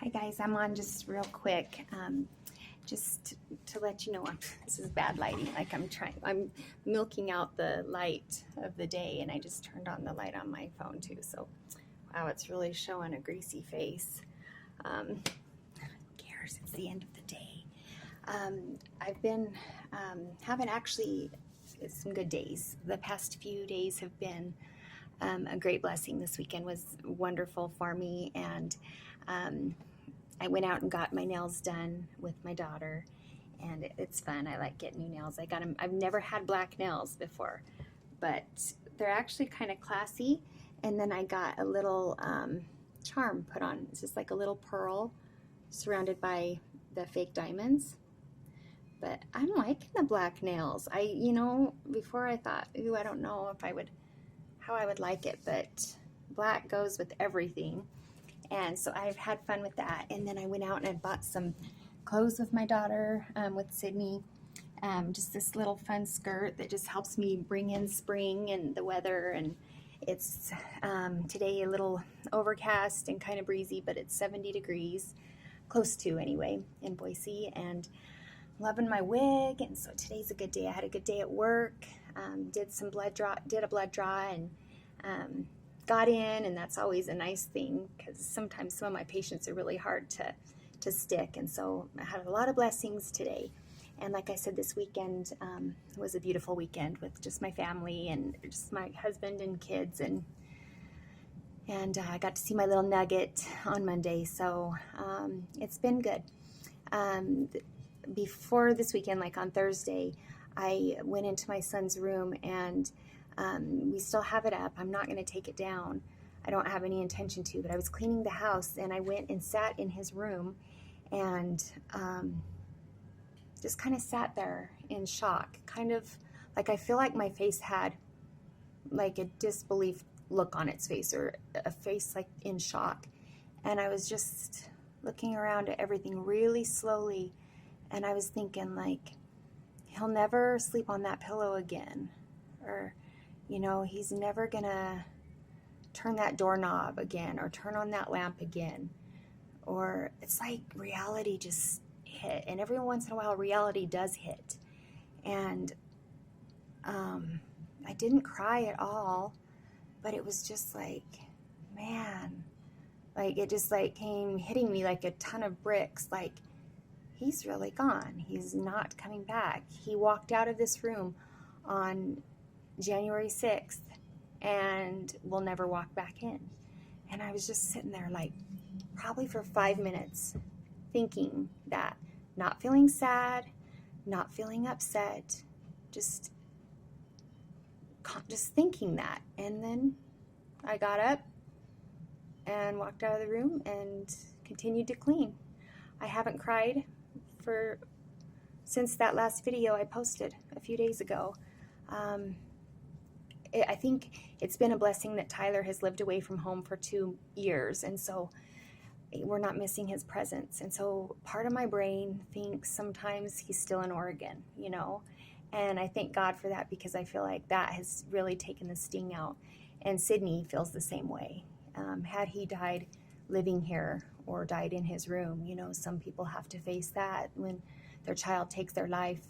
Hi guys, I'm on just real quick, just to let you know, this is bad lighting. Like I'm milking out the light of the day, and I just turned on the light on my phone too. So, wow, it's really showing a greasy face. Who cares? It's the end of the day. I've been having actually some good days. The past few days have been a great blessing. This weekend was wonderful for me, and I went out and got my nails done with my daughter, and it's fun. I like getting new nails. I got them. I've never had black nails before, but they're actually kind of classy. And then I got a little charm put on. It's just like a little pearl surrounded by the fake diamonds. But I'm liking the black nails. Before I thought, ooh, I don't know if how I would like it, but black goes with everything. And so I've had fun with that. And then I went out and I bought some clothes with my daughter, with Sydney. Just this little fun skirt that just helps me bring in spring and the weather. And it's today a little overcast and kind of breezy, but it's 70 degrees, close to anyway, in Boise. And loving my wig. And so today's a good day. I had a good day at work. Did a blood draw, and got in, and that's always a nice thing because sometimes some of my patients are really hard to stick. And so I had a lot of blessings today. And like I said, this weekend was a beautiful weekend with just my family and just my husband and kids, and I got to see my little nugget on Monday. So it's been good. Before this weekend, like on Thursday, I went into my son's room, and we still have it up. I'm not going to take it down. I don't have any intention to, but I was cleaning the house, and I went and sat in his room and just kind of sat there in shock. Kind of like I feel like my face had like a disbelief look on its face, or a face like in shock. And I was just looking around at everything really slowly, and I was thinking, like, he'll never sleep on that pillow again, or he's never gonna turn that doorknob again or turn on that lamp again. Or it's like reality just hit, and every once in a while reality does hit. And I didn't cry at all, but it was just like, man, like it just like came hitting me like a ton of bricks. Like, he's really gone. He's not coming back. He walked out of this room on January 6th and will never walk back in. And I was just sitting there like probably for 5 minutes thinking that, not feeling sad, not feeling upset, just thinking that. And then I got up and walked out of the room and continued to clean. I haven't cried since that last video I posted a few days ago. I think it's been a blessing that Tyler has lived away from home for 2 years, and so we're not missing his presence. And so part of my brain thinks sometimes he's still in Oregon, and I thank God for that, because I feel like that has really taken the sting out. And Sydney feels the same way. Had he died living here or died in his room, some people have to face that when their child takes their life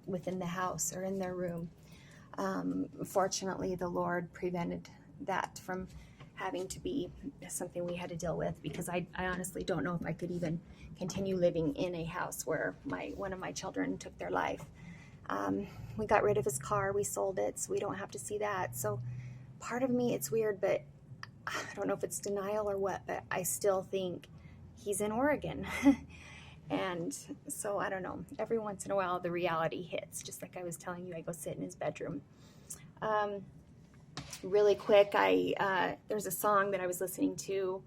within the house or in their room. Fortunately, the Lord prevented that from having to be something we had to deal with, because I honestly don't know if I could even continue living in a house where one of my children took their life. We got rid of his car, we sold it, so we don't have to see that. So part of me, it's weird, but I don't know if it's denial or what, but I still think he's in Oregon. And so I don't know, every once in a while the reality hits, just like I was telling you. I go sit in his bedroom. Really quick, there's a song that I was listening to,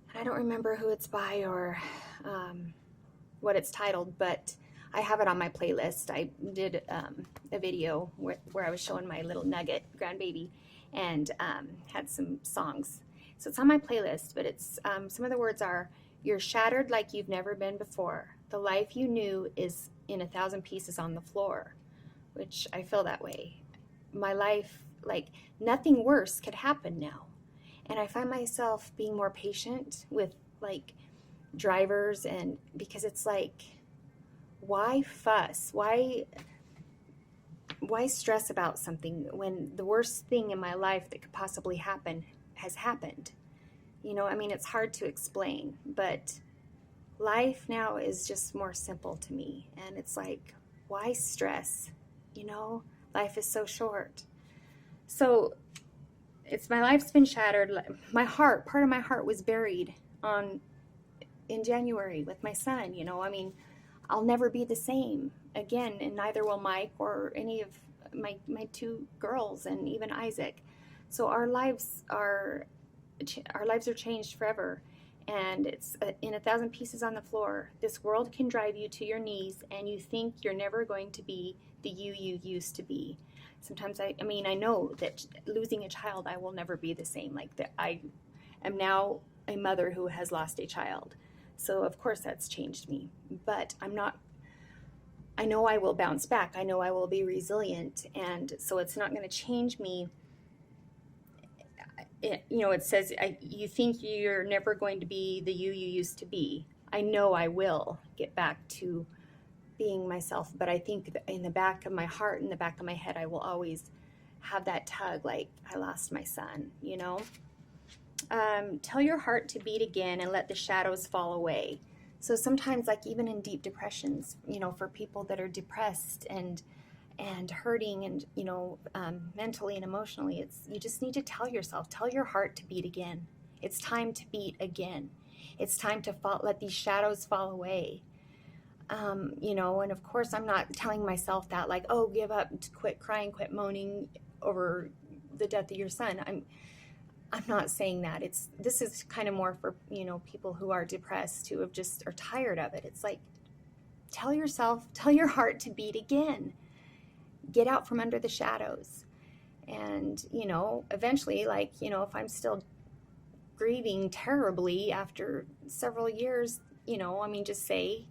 and I don't remember who it's by or what it's titled, but I have it on my playlist. I did a video where I was showing my little nugget grandbaby, and had some songs. So it's on my playlist, but it's some of the words are: "You're shattered like you've never been before. The life you knew is in 1,000 pieces on the floor," which I feel that way. My life, like nothing worse could happen now. And I find myself being more patient with like drivers, and because it's like, why fuss? Why stress about something when the worst thing in my life that could possibly happen has happened? You know, I mean, it's hard to explain, but life now is just more simple to me. And it's like, why stress? You know, life is so short. So my life's been shattered. My heart, part of my heart was buried in January with my son. You know, I mean, I'll never be the same again, and neither will Mike or any of my two girls, and even Isaac. So our lives are changed forever, and it's in 1,000 pieces on the floor. This world can drive you to your knees, and you think you're never going to be the you used to be. Sometimes I mean, I know that losing a child, I will never be the same. Like that, I am now a mother who has lost a child. So of course that's changed me, but I'm not, I know I will bounce back. I know I will be resilient. And so it's not going to change me. It says, you think you're never going to be the you used to be. I know I will get back to being myself, but I think in the back of my heart, in the back of my head, I will always have that tug, like I lost my son, you know? Tell your heart to beat again and let the shadows fall away. So sometimes, like even in deep depressions, you know, for people that are depressed and hurting and, you know, mentally and emotionally, you just need to tell your heart to beat again. It's time to beat again. It's time to let these shadows fall away. You know, and of course I'm not telling myself that like, oh, give up, quit crying, quit moaning over the death of your son. I'm not saying that. This is kind of more for, you know, people who are depressed, who are tired of it. It's like, tell your heart to beat again. Get out from under the shadows. And, you know, eventually, like, you know, if I'm still grieving terribly after several years, you know, I mean, just say,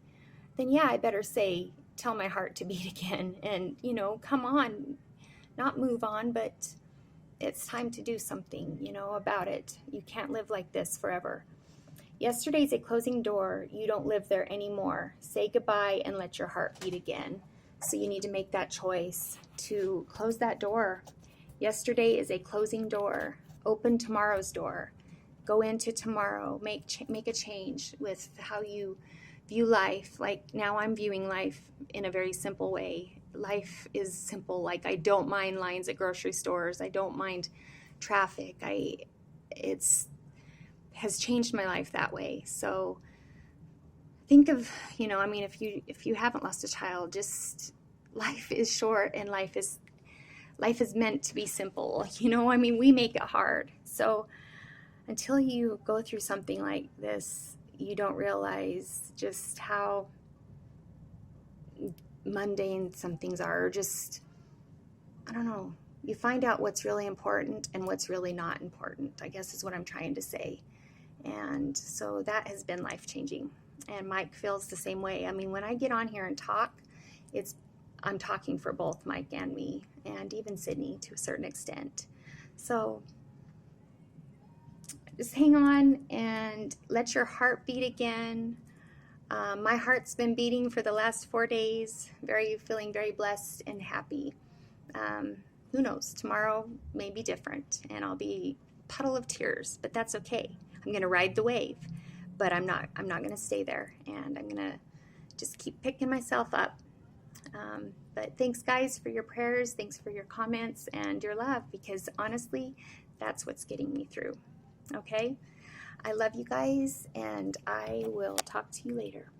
then yeah, I better say, tell my heart to beat again. And, you know, come on, not move on, but it's time to do something, you know, about it. You can't live like this forever. Yesterday's a closing door. You don't live there anymore. Say goodbye and let your heart beat again. So you need to make that choice to close that door. Yesterday is a closing door. Open tomorrow's door. Go into tomorrow. Make a change with how you view life. Like now I'm viewing life in a very simple way. Life is simple. Like I don't mind lines at grocery stores. I don't mind traffic. It's has changed my life that way. So think of, you know, I mean, if you haven't lost a child, just life is short and life is meant to be simple. You know, I mean, we make it hard. So until you go through something like this, you don't realize just how mundane some things are, or just, I don't know, you find out what's really important and what's really not important, I guess is what I'm trying to say. And so that has been life-changing, and Mike feels the same way. I mean, when I get on here and talk, I'm talking for both Mike and me, and even Sydney to a certain extent. So just hang on and let your heart beat again. My heart's been beating for the last 4 days, feeling very blessed and happy. Who knows, tomorrow may be different and I'll be a puddle of tears, but that's okay. I'm going to ride the wave, but I'm not going to stay there, and I'm going to just keep picking myself up. But thanks guys for your prayers, thanks for your comments and your love, because honestly, that's what's getting me through. Okay? I love you guys, and I will talk to you later.